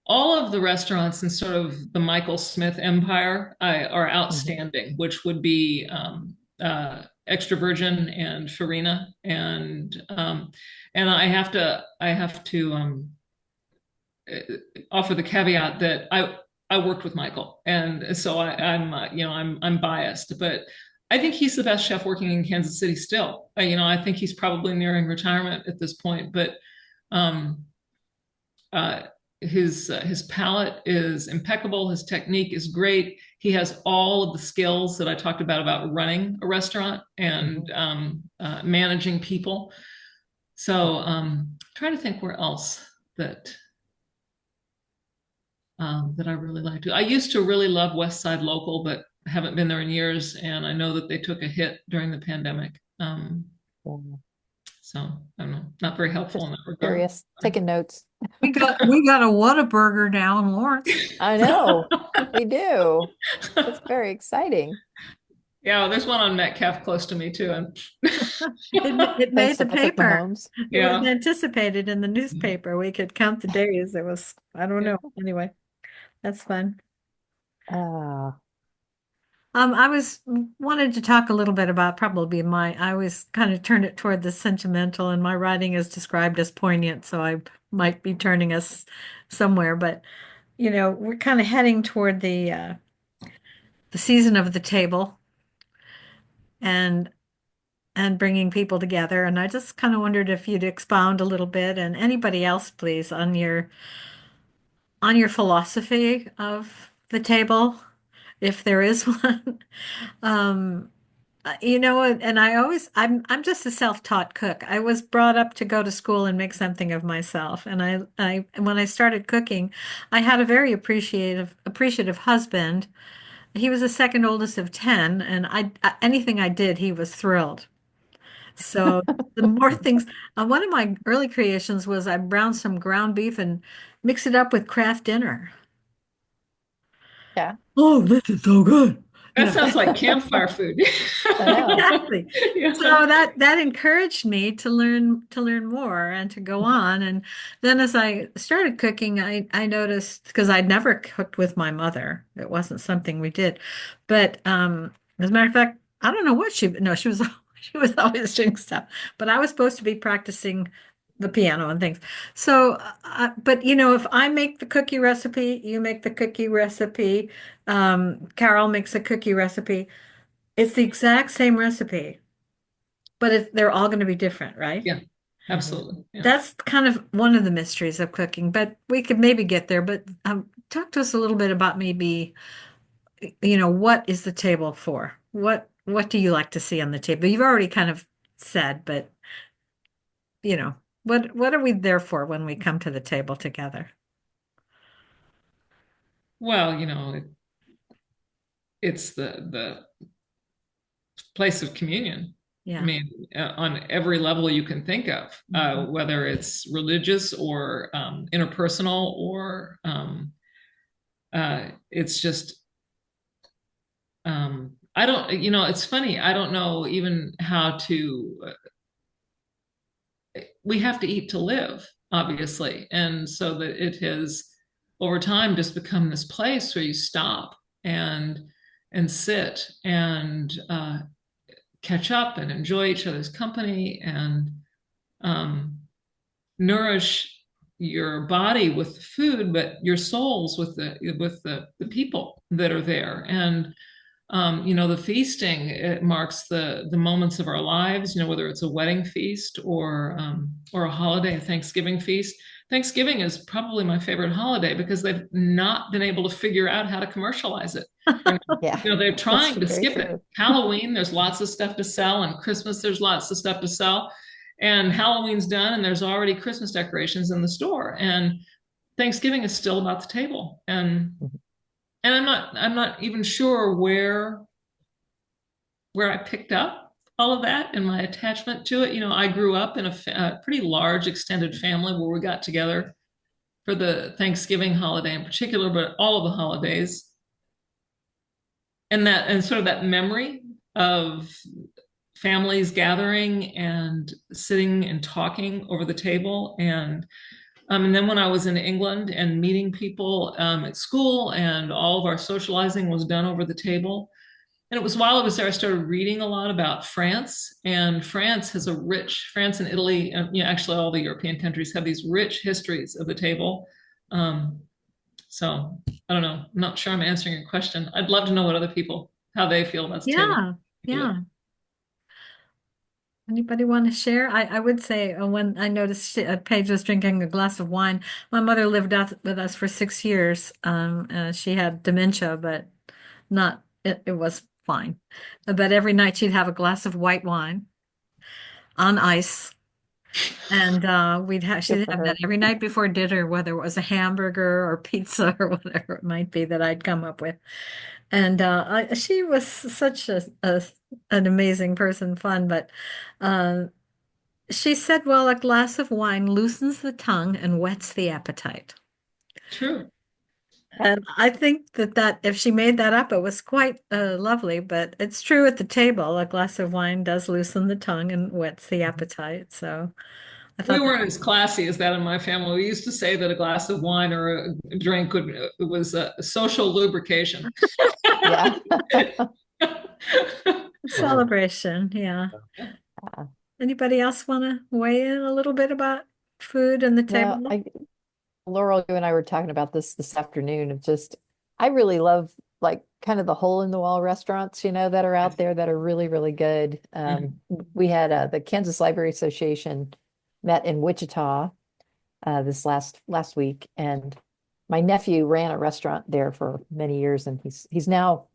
all of the restaurants in sort of the Michael Smith empire are Mhm. outstanding, which would be Extra Virgin and Farina, and I have to offer the caveat that I worked with Michael, and so I'm biased, but I think he's the best chef working in Kansas City still. I think he's probably nearing retirement at this point, but um, uh, his palate is impeccable. His technique is great. He has all of the skills that I talked about running a restaurant and Mhm. managing people. So trying to think where else that that I really like. I used to really love West Side Local, but haven't been there in years, and I know that they took a hit during the pandemic. Yeah. So I don't know, not very helpful Just in that regard. curious, taking notes. We got a Whataburger now in Lawrence. I know, we do. That's very exciting. Yeah, there's one on Metcalf close to me too, and It Thanks made to the Patrick paper. Mahomes. It was yeah. anticipated in the newspaper. We could count the days. It was, I don't Yeah. know. Anyway, that's fun. Ah, I was wanted to talk a little bit about probably I always kind of turn it toward the sentimental, and my writing is described as poignant, so I might be turning us somewhere. But we're kind of heading toward the season of the table and bringing people together. And I just kind of wondered if you'd expound a little bit, and anybody else, please, on your philosophy of the table, if there is one. Um, and I'm just a self-taught cook. I was brought up to go to school and make something of myself. And when I started cooking, I had a very appreciative husband. He was the second oldest of 10, and anything I did, he was thrilled. So the more things, one of my early creations was I browned some ground beef and mixed it up with Kraft dinner. yeah, Oh, this is so good. You That know, sounds like campfire food. I know. exactly. So Yeah. that encouraged me to learn more and to go on. And then as I started cooking, I noticed because I'd never cooked with my mother. It wasn't something we did. But as a matter of fact, I don't know what she was she was always doing stuff. But I was supposed to be practicing the piano and things. So but if I make the cookie recipe, you make the cookie recipe, Carol makes a cookie recipe. It's the exact same recipe, but they're all going to be different, right? Yeah, Mhm. absolutely. Yeah. That's kind of one of the mysteries of cooking, but we could maybe get there. But talk to us a little bit about maybe, what is the table for? What do you like to see on the table? You've already kind of said, but you know, what are we there for when we come to the table together? Well, it's the place of communion. I Yeah. mean, on every level you can think of, Mhm. whether it's religious or interpersonal or it's just I don't, it's funny. I don't know even how to. We have to eat to live, obviously, and so that it has over time just become this place where you stop and sit and catch up and enjoy each other's company and um, nourish your body with food, but your souls with the people that are there. And the feasting, it marks the moments of our lives, whether it's a wedding feast or a holiday, a Thanksgiving feast. Thanksgiving is probably my favorite holiday because they've not been able to figure out how to commercialize it. They're, Yeah, they're that's trying to very skip it. true. Halloween, there's lots of stuff to sell, and Christmas, there's lots of stuff to sell. and Halloween's done, and there's already Christmas decorations in the store, and Thanksgiving is still about the table. And I'm not even sure where I picked up all of that and my attachment to it. You know, I grew up in a pretty large extended family where we got together for the Thanksgiving holiday in particular, but all of the holidays. And sort of that memory of families gathering and sitting and talking over the table. And then when I was in England and meeting people at school, and all of our socializing was done over the table. And it was while I was there, I started reading a lot about France. And France and Italy, actually all the European countries have these rich histories of the table. So I don't know. I'm not sure I'm answering your question. I'd love to know how they feel about the table. Yeah. Anybody want to share? I would say when I noticed Paige was drinking a glass of wine, my mother lived out with us for 6 years. She had dementia, but it was fine. But every night she'd have a glass of white wine on ice. And she'd Good for have her. that every night before dinner, whether it was a hamburger or pizza or whatever it might be that I'd come up with. And she was such an amazing person, fun, but she said, well, a glass of wine loosens the tongue and whets the appetite. True. And I think that if she made that up, it was quite lovely, but it's true at the table. A glass of wine does loosen the tongue and whets the appetite. So I We thought weren't as classy as that in my family. We used to say that a glass of wine or a drink was a social lubrication. Yeah. celebration. Yeah. Yeah. Anybody else want to weigh in a little bit about food and the Well, table? Laurel, you and I were talking about this afternoon of just, I really love like kind of the hole in the wall restaurants, that are out there that are really, really good. We had the Kansas Library Association met in Wichita this last week, and my nephew ran a restaurant there for many years, and he's now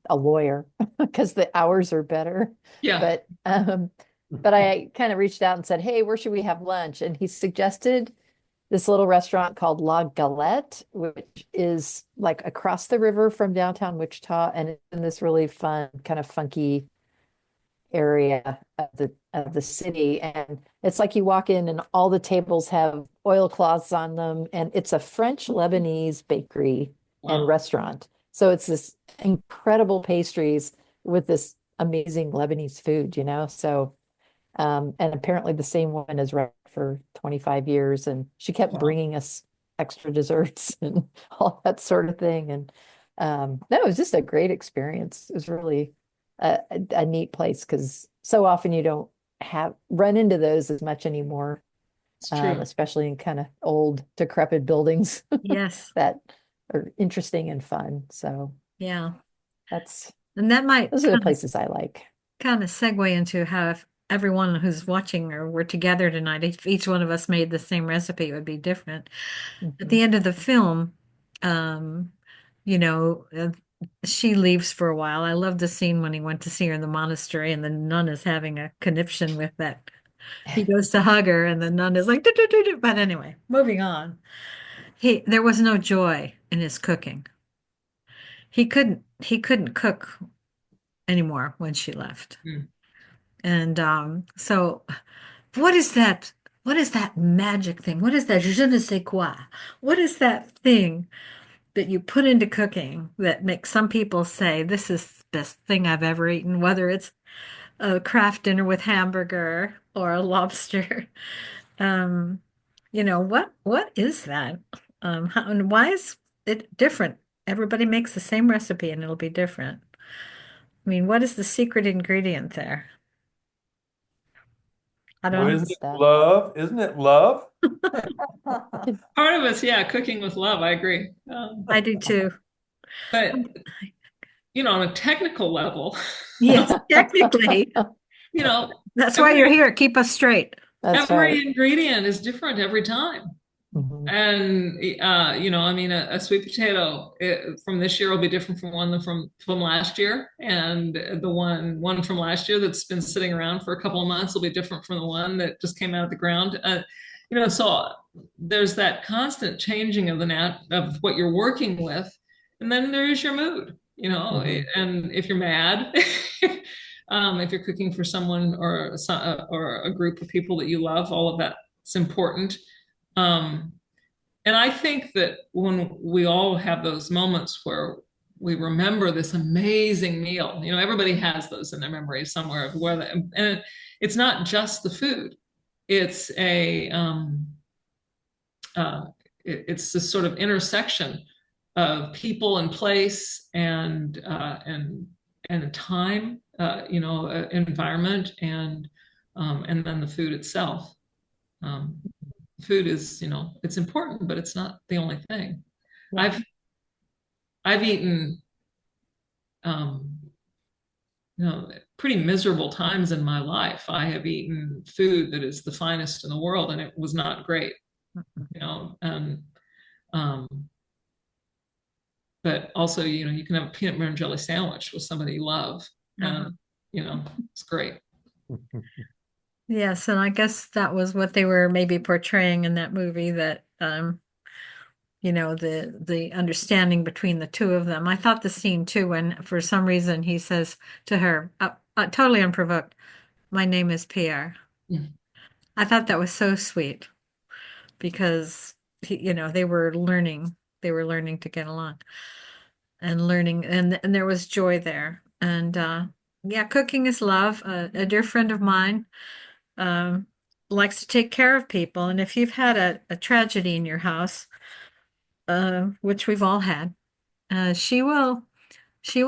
a lawyer because the hours are better. Yeah. But I kind of reached out and said, hey, where should we have lunch? And he suggested this little restaurant called La Galette, which is like across the river from downtown Wichita, and it's in this really fun, kind of funky area of the city. And it's like you walk in and all the tables have oilcloths on them, and it's a French Lebanese bakery and Wow. restaurant. So it's this incredible pastries with this amazing Lebanese food, So and apparently the same woman has run for 25 years, and she kept Wow. bringing us extra desserts and all that sort of thing. And that was just a great experience. It was really a neat place because so often you don't run into those as much anymore, It's true. especially in kind of old, decrepit buildings Yes. that are interesting and fun. So Yeah. and that might those are the places I like. kind of segue into how if everyone who's watching or were together tonight, if each one of us made the same recipe, it would be different. At the end of the film, um, you know, uh, she leaves for a while. I love the scene when he went to see her in the monastery and the nun is having a conniption with that. He goes to hug her and the nun is like, "Do, do, do, do." But anyway, moving on. There was no joy in his cooking. He couldn't cook anymore when she left. Mm. And so what is that? What is that magic thing? What is that je ne sais quoi? What is that thing that you put into cooking that makes some people say, this is the best thing I've ever eaten, whether it's a Kraft dinner with hamburger or a lobster? What is that? And why is it different? Everybody makes the same recipe and it'll be different. I mean, what is the secret ingredient there? I don't know. Isn't it love? Isn't it love? Part of it's, cooking with love. I agree. I do too. But on a technical level, Yes, technically. you That's why you're here. Keep us straight. That's every right. ingredient is different every time. Mhm. And I mean, a sweet potato from this year will be different from one from last year, and the one from last year that's been sitting around for a couple of months will be different from the one that just came out of the ground. So there's that constant changing of of what you're working with, and then there is your mood, and if you're mad. If you're cooking for someone or a group of people that you love, all of that's important. Um, and I think that when we all have those moments where we remember this amazing meal, everybody has those in their memory somewhere of and it's not just the food. It's it's this sort of intersection of people and place and time, environment and then the food itself. Um, Food is, it's important, but it's not the only thing. Yeah. I've eaten, um, pretty miserable times in my life. I have eaten food that is the finest in the world, and it was not great, and um, but also, you can have a peanut butter and jelly sandwich with somebody you love, and it's great. Yes, and I guess that was what they were maybe portraying in that movie, that the understanding between the two of them. I thought the scene too, when for some reason he says to her, totally unprovoked, "My name is Pierre." Mm. I thought that was so sweet because they were learning to get along and learning, and there was joy there. And yeah, cooking is love. A dear friend of mine um, likes to take care of people, and if you've had a tragedy in your house, which we've all had, she will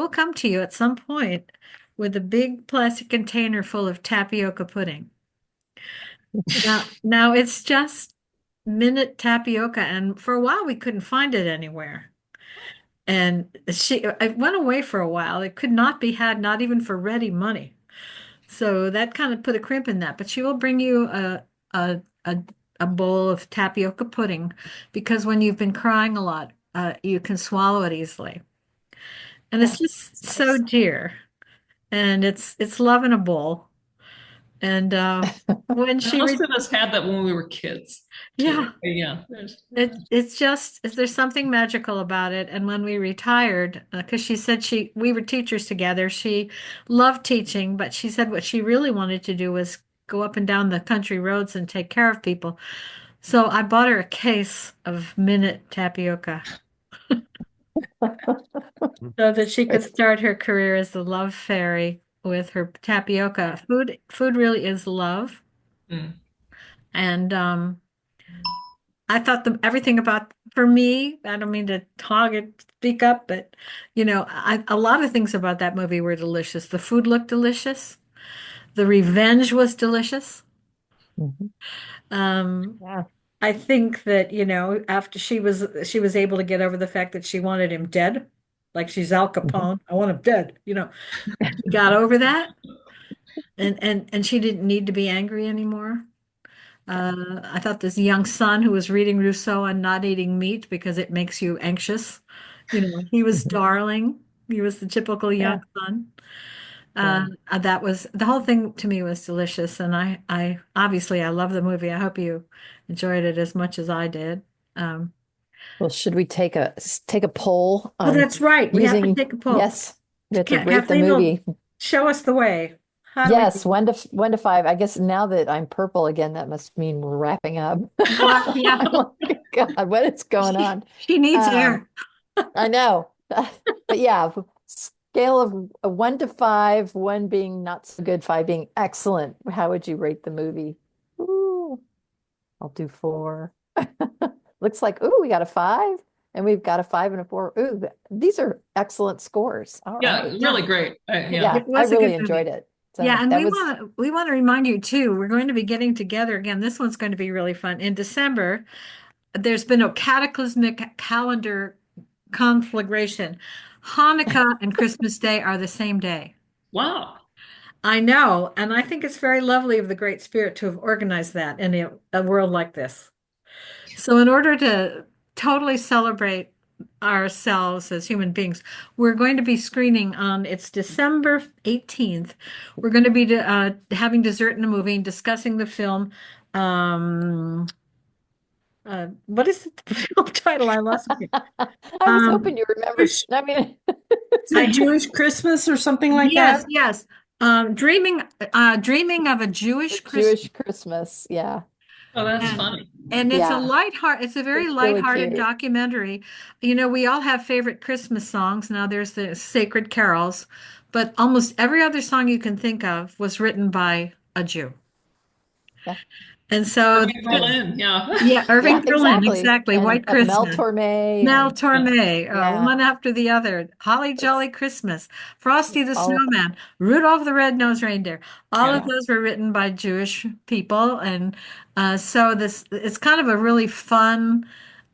come to you at some point with a big plastic container full of tapioca pudding. Now it's just minute tapioca, and for a while we couldn't find it anywhere. And it went away for a while. It could not be had, not even for ready money. So that kind of put a crimp in that. But she will bring you a a, a bowl of tapioca pudding because when you've been crying a lot, you can swallow it easily. And it's just so dear. And it's love in a bowl. And when And most of us had that when we were kids, too. yeah, Yeah. there's something magical about it. And when we retired, because she said we were teachers together, she loved teaching, but she said what she really wanted to do was go up and down the country roads and take care of people. So I bought her a case of minute tapioca so that she could start her career as the love fairy with her tapioca. Food really is love. Mm. And I thought everything about, for me, I don't mean to speak up, but a lot of things about that movie were delicious. The food looked delicious. The revenge was delicious. Mhm. Um, Yeah. I think that, after she was able to get over the fact that she wanted him dead, like she's Al Capone. I want him dead, She got over that, and she didn't need to be angry anymore. I thought this young son who was reading Rousseau and not eating meat because it makes you anxious. He was Mhm. darling. He was the typical Yeah. young son. Yeah. That was the whole thing to me was delicious, and I obviously I love the movie. I hope you enjoyed it as much as I did. Um, Well, should we take a poll oh, on that's right. We have to using, take a poll. yes, we have to rate the Kathleen will movie. show us the way. How do we Yes, do? 1 to 5. I guess now that I'm purple again, that must mean we're wrapping up. Yeah, I'm like, God, what is going on? she needs Um, air. I know. But yeah, scale of 1 to 5, 1 being not so good, 5 being excellent. How would you rate the movie? Ooh, I'll do 4. Looks like, ooh, we got a 5 and we've got a 5 and a 4. Ooh, these are excellent scores. All Yeah, right. really great. Yeah. Yeah, It I was a really good movie. enjoyed it. Yeah, So and that we was, want to we want to remind you too. We're going to be getting together again. This one's going to be really fun. In December, there's been a cataclysmic calendar conflagration. Hanukkah and Christmas Day are the same day. Wow. I know, and I think it's very lovely of the Great Spirit to have organized that in a world like this. So in order to totally celebrate ourselves as human beings, we're going to be screening on it's December 18th. We're going to be having dessert in a movie and discussing the film. What is the film title? I lost it. I was Um, hoping you remembered. Jewish- I mean, Is it Jewish Christmas or something like yes, that? yes. Dreaming of a Jewish Christmas. Jewish Christmas. Yeah. Oh, that's And- funny. And it's Yeah. it's a very It's really lighthearted cute. documentary. You know, we all have favorite Christmas songs. Now there's the sacred carols, but almost every other song you can think of was written by a Jew. Yeah. And so, Irving Berlin, yeah. yeah, Irving Yeah, Berlin, exactly. exactly. And White Mel Christmas. Torme. Mel and- Torme, Yeah. one after the other. Holly Jolly Christmas, Frosty the all- Snowman, Rudolph the Red-Nosed Reindeer. All of Yeah. those were written by Jewish people, and so it's kind of a really fun,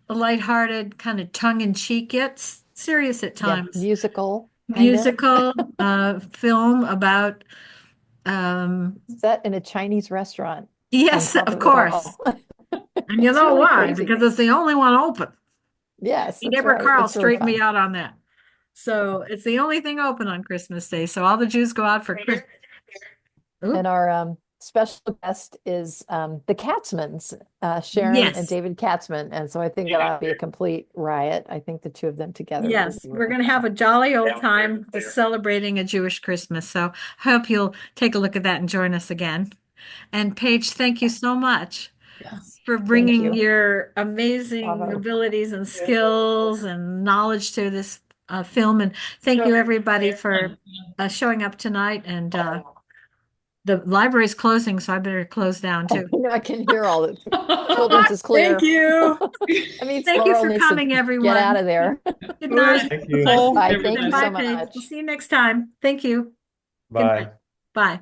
lighthearted, kind of tongue-in-cheek, yet serious at Yeah, times. musical. kinda. Musical film about Set in a Chinese restaurant. on yes, top of it course. all. And you It's know really why? crazy. Because it's the only one open. Yes, that's Deborah right. Carl It's really straightened me fun. out on that. So it's the only thing open on Christmas Day. So all the Jews go out for Christmas. And our special guest is the Katzmans, Sharon Yes. and David Katzman. And so I think that'll be a complete riot. I think the two of them together. would Yes, be we're really going to fun. have a jolly old time celebrating a Jewish Christmas. So I hope you'll take a look at that and join us again. And Paige, thank you so much Yes. for bringing you. your amazing Bravo. abilities and skills and knowledge to this film. And thank you everybody for showing up tonight. And the library's closing, so I better close down too. I can hear all the children's is clear. Thank you. I mean, Thank you Laurel for needs to coming, everyone. Get out of there. Good night. Thank you. Nice to meet Bye. Thank everybody. you Bye, so Paige. much. We'll see you next time. Thank you. Good Bye. night. Bye.